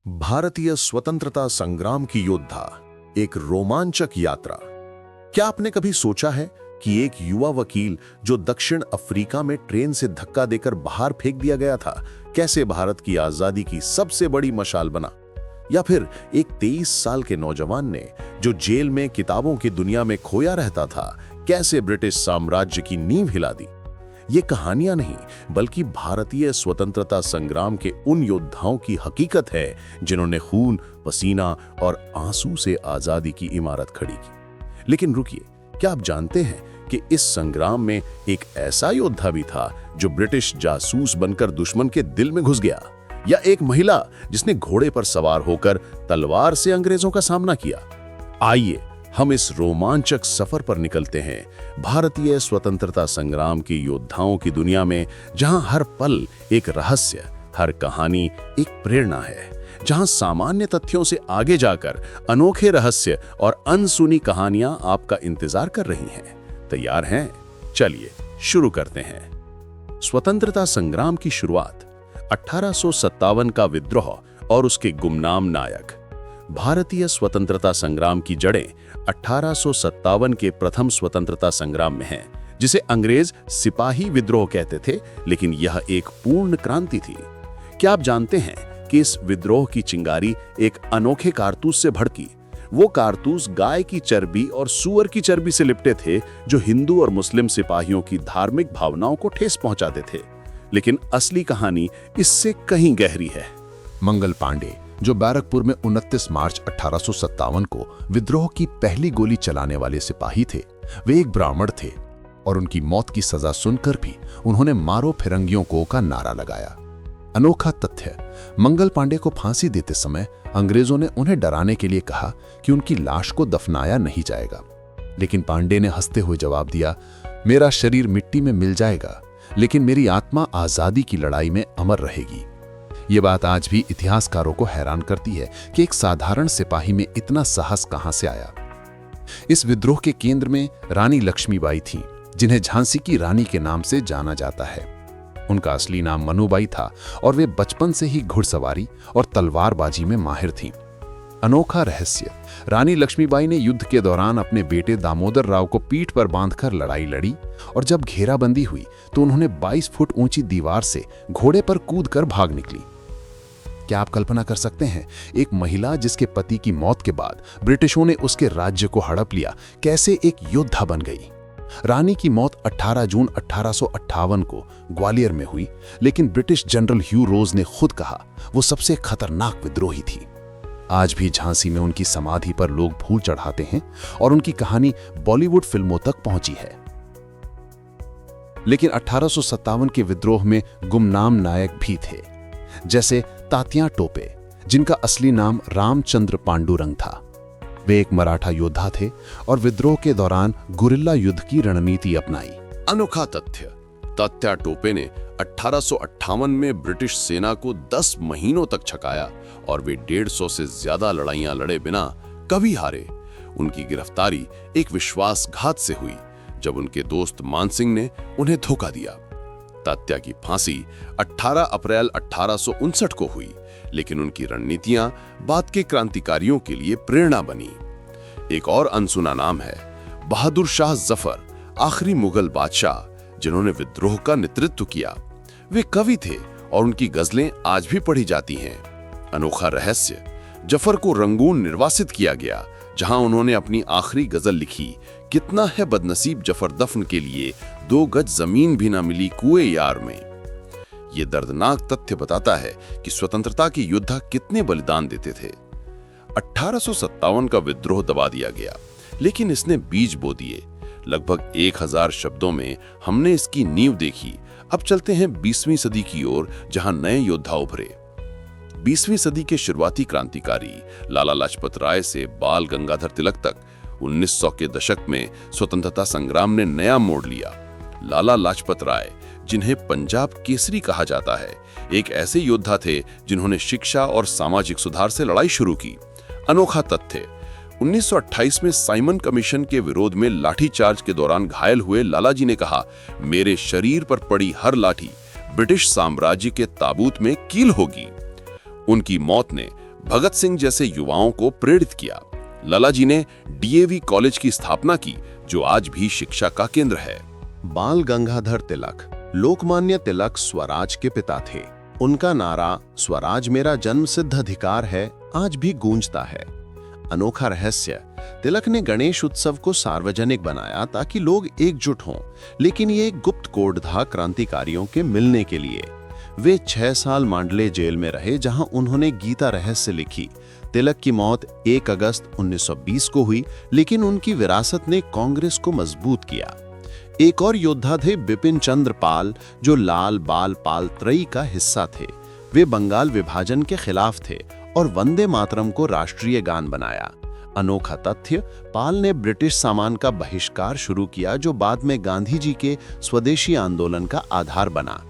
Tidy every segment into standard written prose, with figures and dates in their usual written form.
भारतीय स्वतंत्रता संग्राम की योद्धा, एक रोमांचक यात्रा। क्या आपने कभी सोचा है कि एक युवा वकील जो दक्षिण अफ्रीका में ट्रेन से धक्का देकर बाहर फेंक दिया गया था, कैसे भारत की आजादी की सबसे बड़ी मशाल बना? या फिर एक 23 साल के नौजवान ने जो जेल में किताबों की दुनिया में खोया रहता था, कैसे ब्रिटिश साम्राज्य की नींव हिला दी? ये कहानियां नहीं, बल्कि भारतीय स्वतंत्रता संग्राम के उन योद्धाओं की हकीकत है जिन्होंने खून, पसीना और आंसू से आजादी की इमारत खड़ी की। लेकिन रुकिए, क्या आप जानते हैं कि इस संग्राम में एक ऐसा योद्धा भी था जो ब्रिटिश जासूस बनकर दुश्मन के दिल में घुस गया? या एक महिला जिसने घोड़े पर सवार होकर तलवार से अंग्रेजों का सामना किया? आइए हम इस रोमांचक सफर पर निकलते हैं भारतीय स्वतंत्रता संग्राम के योद्धाओं की दुनिया में, जहां हर पल एक रहस्य, हर कहानी एक प्रेरणा है, जहां सामान्य तथ्यों से आगे जाकर अनोखे रहस्य और अनसुनी कहानियां आपका इंतजार कर रही हैं। तैयार हैं? चलिए शुरू करते हैं। स्वतंत्रता संग्राम की शुरुआत 1857 का विद्रोह और उसके गुमनाम नायक। भारतीय स्वतंत्रता संग्राम की जड़ें 1857 के प्रथम स्वतंत्रता संग्राम में हैं, जिसे अंग्रेज सिपाही विद्रोह कहते थे, लेकिन यह एक पूर्ण क्रांति थी। क्या आप जानते हैं कि इस विद्रोह की चिंगारी एक अनोखे कारतूस से भड़की? वो कारतूस गाय की चर्बी और सूअर की चर्बी से लिपटे थे, जो हिंदू और मुस्लिम सिपाहियों की धार्मिक भावनाओं को ठेस पहुंचाते थे। लेकिन असली कहानी इससे कहीं गहरी है। मंगल पांडे, जो बैरकपुर में 29 मार्च 1857 को विद्रोह की पहली गोली चलाने वाले सिपाही थे, वे एक ब्राह्मण थे और उनकी मौत की सजा सुनकर भी उन्होंने मारो फिरंगियों को का नारा लगाया। अनोखा तथ्य, मंगल पांडे को फांसी देते समय अंग्रेजों ने उन्हें डराने के लिए कहा कि उनकी लाश को दफनाया नहीं जाएगा, लेकिन पांडे ने हंसते हुए जवाब दिया, मेरा शरीर मिट्टी में मिल जाएगा, लेकिन मेरी आत्मा आजादी की लड़ाई में अमर रहेगी। ये बात आज भी इतिहासकारों को हैरान करती है कि एक साधारण सिपाही में इतना साहस कहां से आया। इस विद्रोह के केंद्र में रानी लक्ष्मीबाई थीं, जिन्हें झांसी की रानी के नाम से जाना जाता है। उनका असली नाम मनुबाई था और वे बचपन से ही घुड़सवारी और तलवारबाजी में माहिर थीं। अनोखा रहस्य, रानी लक्ष्मीबाई ने युद्ध के दौरान अपने बेटे दामोदर राव को पीठ पर बांधकर लड़ाई लड़ी और जब घेराबंदी हुई तो उन्होंने 22 फुट ऊंची दीवार से घोड़े पर कूदकर भाग निकली। क्या आप कल्पना कर सकते हैं, एक महिला जिसके पति की मौत के बाद ब्रिटिशों ने उसके राज्य को हड़प लिया, कैसे एक योद्धा बन गई? रानी की मौत 18 जून 1858 को ग्वालियर में हुई, लेकिन ब्रिटिश जनरल ह्यू रोज ने खुद कहा वो सबसे खतरनाक विद्रोही थी। आज भी झांसी में उनकी समाधि पर लोग फूल चढ़ाते हैं और उनकी कहानी बॉलीवुड फिल्मों तक पहुंची है। लेकिन 1857 के विद्रोह में गुमनाम नायक भी थे, जैसे तात्या टोपे, जिनका असली नाम रामचंद्र पांडुरंग था। वे एक मराठा योद्धा थे और विद्रोह के दौरान गुरिल्ला युद्ध की रणनीति अपनाई। अनोखा तथ्य, तात्या टोपे ने 1858 में ब्रिटिश सेना को 10 महीनों तक छकाया और वे 150 से ज्यादा लड़ाइयां लड़े बिना कभी हारे। उनकी गिरफ्तारी एक विश्वासघात से हुई जब उनके दोस्त मानसिंह ने उन्हें धोखा दिया। तात्या की फांसी 18 अप्रैल 1859 को हुई, लेकिन उनकी रणनीतियां बाद के क्रांतिकारियों के लिए प्रेरणा बनी। एक और अनसुना नाम है बहादुर शाह जफर, आखिरी मुगल बादशाह जिन्होंने विद्रोह का नेतृत्व किया। वे कवि थे और उनकी गजलें आज भी पढ़ी जाती हैं। अनोखा रहस्य, जफर को रंगून निर्वासित किया गया, जहां उन्होंने अपनी आखिरी गजल लिखी, कितना है बदनसीब जफर दफन के लिए 2 गज जमीन भी ना मिली कुएं यार में। ये दर्दनाक तथ्य बताता है कि स्वतंत्रता के योद्धा कितने बलिदान देते थे। 1857 का विद्रोह दबा दिया गया, लेकिन इसने बीज बो दिए। लगभग 1000 शब्दों में हमने इसकी नींव देखी। अब चलते हैं 20वीं सदी की ओर, जहां नए योद्धा उभरे। 20वीं सदी के शुरुआती क्रांतिकारी लाला लाजपत राय से बाल गंगाधर तिलक तक 1900 के दशक में स्वतंत्रता संग्राम ने नया मोड़ लिया। लाला लाजपत राय, जिन्हें पंजाब केसरी कहा जाता है, एक ऐसे योद्धा थे जिन्होंने शिक्षा और सामाजिक सुधार से लड़ाई शुरू की। अनोखा तथ्य, 1928 में साइमन कमीशन के विरोध में लाठीचार्ज के दौरान घायल हुए लाला जी ने कहा, मेरे शरीर पर पड़ी हर लाठी ब्रिटिश साम्राज्य के ताबूत में कील होगी। उनकी मौत ने भगत सिंह जैसे युवाओं को प्रेरित किया। लला जी ने डीएवी कॉलेज की स्थापना की, जो आज भी शिक्षा का केंद्र है। बाल गंगाधर तिलक, लोकमान्य तिलक स्वराज के पिता थे। उनका नारा स्वराज मेरा जन्मसिद्ध अधिकार है आज भी गूंजता है। अनोखा रहस्य, तिलक ने गणेश उत्सव को सार्वजनिक बनाया ताकि लोग एकजुट हों, लेकिन ये एक गुप्त कोड था क्रांतिकारियों के मिलने के लिए। वे 6 साल मांडले जेल में रहे, जहां उन्होंने गीता रहस्य लिखी। तिलक की मौत 1 अगस्त 1920 को हुई, लेकिन उनकी विरासत ने कांग्रेस को मजबूत किया। एक और योद्धा थे बिपिन चंद्र पाल, जो लाल बाल पाल त्रयी का हिस्सा थे। वे बंगाल विभाजन के खिलाफ थे और वंदे मातरम को राष्ट्रीय गान बनाया। अनोखा तथ्य, पाल ने ब्रिटिश सामान का बहिष्कार शुरू किया, जो बाद में गांधी जी के स्वदेशी आंदोलन का आधार बना।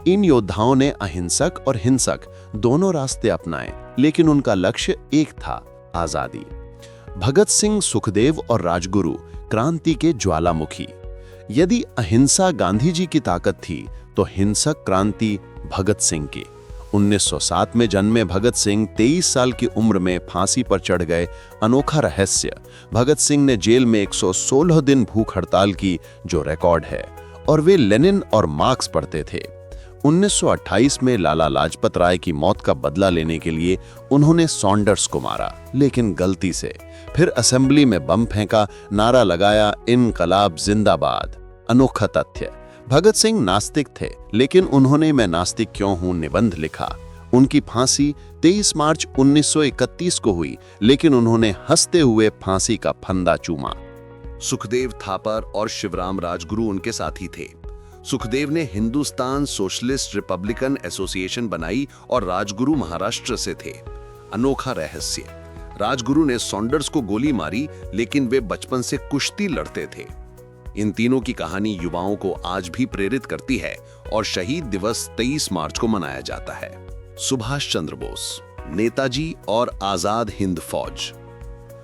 इन योद्धाओं ने अहिंसक और हिंसक दोनों रास्ते अपनाए, लेकिन उनका लक्ष्य एक था, आजादी। भगत सिंह, सुखदेव और राजगुरु क्रांति के ज्वालामुखी। यदि अहिंसा गांधी जी की ताकत थी, तो हिंसक क्रांति भगत सिंह की। 1907 में जन्मे भगत सिंह 23 साल की उम्र में फांसी पर चढ़ गए। अनोखा रहस्य, भगत सिंह ने जेल में 116 दिन भूख हड़ताल की, जो रिकॉर्ड है, और वे लेनिन और मार्क्स पढ़ते थे। 1928 में लाला लाजपत राय की मौत का बदला लेने के लिए उन्होंने सॉन्डर्स को मारा, लेकिन गलती से। फिर असेंबली में बम फेंका, नारा लगाया, इनकलाब जिंदाबाद। अनोखा तथ्य, भगत सिंह नास्तिक थे, लेकिन उन्होंने मैं नास्तिक क्यों हूं निबंध लिखा। उनकी फांसी 23 मार्च 1931 को हुई, लेकिन उन्होंने हंसते हुए फांसी का फंदा चूमा। सुखदेव थापर और शिवराम राजगुरु उनके साथी थे। सुखदेव ने हिंदुस्तान सोशलिस्ट रिपब्लिकन एसोसिएशन बनाई और राजगुरु महाराष्ट्र से थे। अनोखा रहस्य, राजगुरु ने सॉन्डर्स को गोली मारी, लेकिन वे बचपन से कुश्ती लड़ते थे। इन तीनों की कहानी युवाओं को आज भी प्रेरित करती है और शहीद दिवस 23 मार्च को मनाया जाता है। सुभाष चंद्र बोस, नेताजी और आजाद हिंद फौज।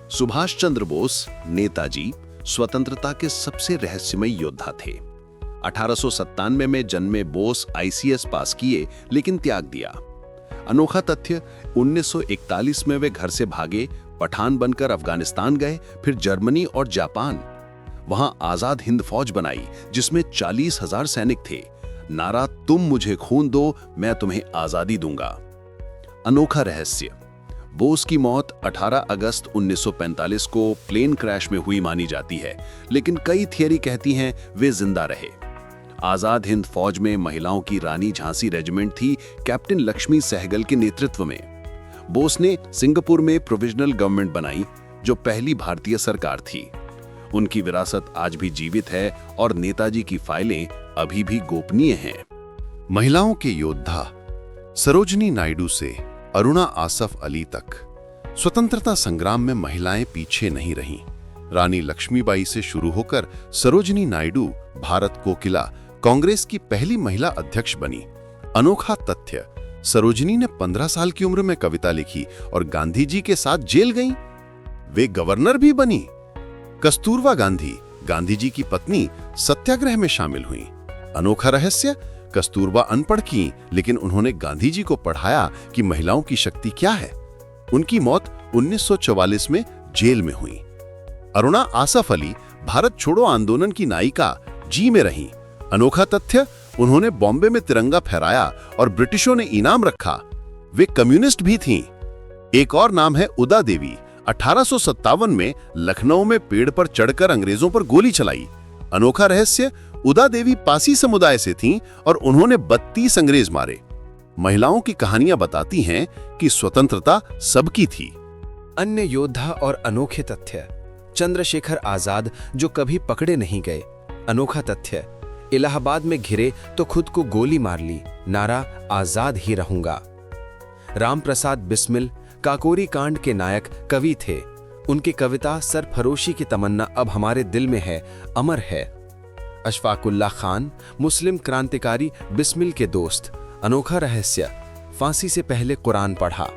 सुभाष चंद्र बोस, नेताजी, स्वतंत्रता के सबसे रहस्यमय योद्धा थे। 1897 में जन्मे बोस आईसीएस पास किए, लेकिन त्याग दिया। अनोखा तथ्य, 1941 में वे घर से भागे, पठान बनकर अफगानिस्तान गए, फिर जर्मनी और जापान। वहां आजाद हिंद फौज बनाई, जिसमें 40,000 सैनिक थे। नारा, तुम मुझे खून दो, मैं तुम्हें आजादी दूंगा। अनोखा रहस्य, बोस की मौत 18 अगस्त 1945 को प्लेन क्रैश में हुई मानी जाती है, लेकिन कई थियरी कहती हैं वे जिंदा रहे। आजाद हिंद फौज में महिलाओं की रानी झांसी रेजिमेंट थी, कैप्टन लक्ष्मी सहगल के नेतृत्व में। बोस ने सिंगापुर में प्रोविजनल गवर्नमेंट बनाई, जो पहली भारतीय सरकार थी। उनकी विरासत आज भी जीवित है और नेताजी की फाइलें अभी भी गोपनीय हैं। महिलाओं के योद्धा, सरोजनी नायडू से अरुणा आसफ अली तक स्वतंत्रता संग्राम में महिलाएं पीछे नहीं रहीं। रानी लक्ष्मीबाई से शुरू होकर सरोजनी नायडू भारत कोकिला, कांग्रेस की पहली महिला अध्यक्ष बनी। अनोखा तथ्य, सरोजनी ने 15 साल की उम्र में कविता लिखी और गांधी जी के साथ जेल गईं। वे गवर्नर भी बनी। कस्तूरबा गांधी, गांधी जी की पत्नी, सत्याग्रह में शामिल हुई। अनोखा रहस्य, कस्तूरबा अनपढ़ की, लेकिन उन्होंने गांधी जी को पढ़ाया कि महिलाओं की शक्ति क्या है। उनकी मौत 1944 में जेल में हुई। अरुणा आसफ अली, भारत छोड़ो आंदोलन की नायिका, जी में रही। अनोखा तथ्य, उन्होंने बॉम्बे में तिरंगा फहराया और ब्रिटिशों ने इनाम रखा। वे कम्युनिस्ट भी थीं। एक और नाम है उदा देवी। 1857 में लखनऊ में पेड़ पर चढ़कर अंग्रेजों पर गोली चलाई। अनोखा रहस्य, उदा देवी पासी समुदाय से थीं और उन्होंने 32 अंग्रेज मारे। महिलाओं की कहानियां बताती हैं कि स्वतंत्रता सबकी थी। अन्य योद्धा और अनोखे तथ्य, चंद्रशेखर आजाद, जो कभी पकड़े नहीं गए। अनोखा तथ्य, इलाहाबाद में घिरे तो खुद को गोली मार ली, नारा आजाद ही रहूंगा। रामप्रसाद बिस्मिल, काकोरी कांड के नायक कवि थे। उनकी कविता सरफरोशी की तमन्ना अब हमारे दिल में है, अमर है। अशफाकुल्ला खान, मुस्लिम क्रांतिकारी बिस्मिल के दोस्त। अनोखा रहस्य, फांसी से पहले कुरान पढ़ा।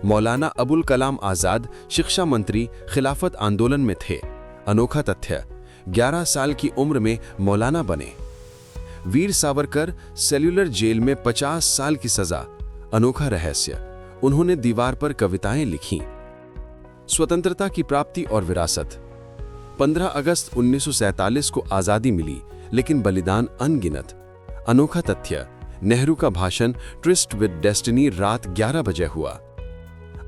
मौलाना अबुल कलाम आजाद, शिक्षा मंत्री, खिलाफत आंदोलन में थे। अनोखा तथ्य, 11 साल की उम्र में मौलाना बने। वीर सावरकर, सेल्युलर जेल में 50 साल की सजा। अनोखा रहस्य, उन्होंने दीवार पर कविताएं लिखीं। स्वतंत्रता की प्राप्ति और विरासत। 15 अगस्त 1947 को आजादी मिली, लेकिन बलिदान अनगिनत। अनोखा तथ्य, नेहरू का भाषण ट्रिस्ट विद डेस्टिनी रात 11 बजे हुआ।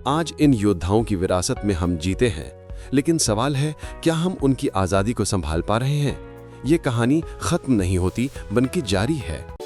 आज इन योद्धाओं की विरासत में हम जीते हैं, लेकिन सवाल है, क्या हम उनकी आजादी को संभाल पा रहे हैं? ये कहानी खत्म नहीं होती, बल्कि जारी है।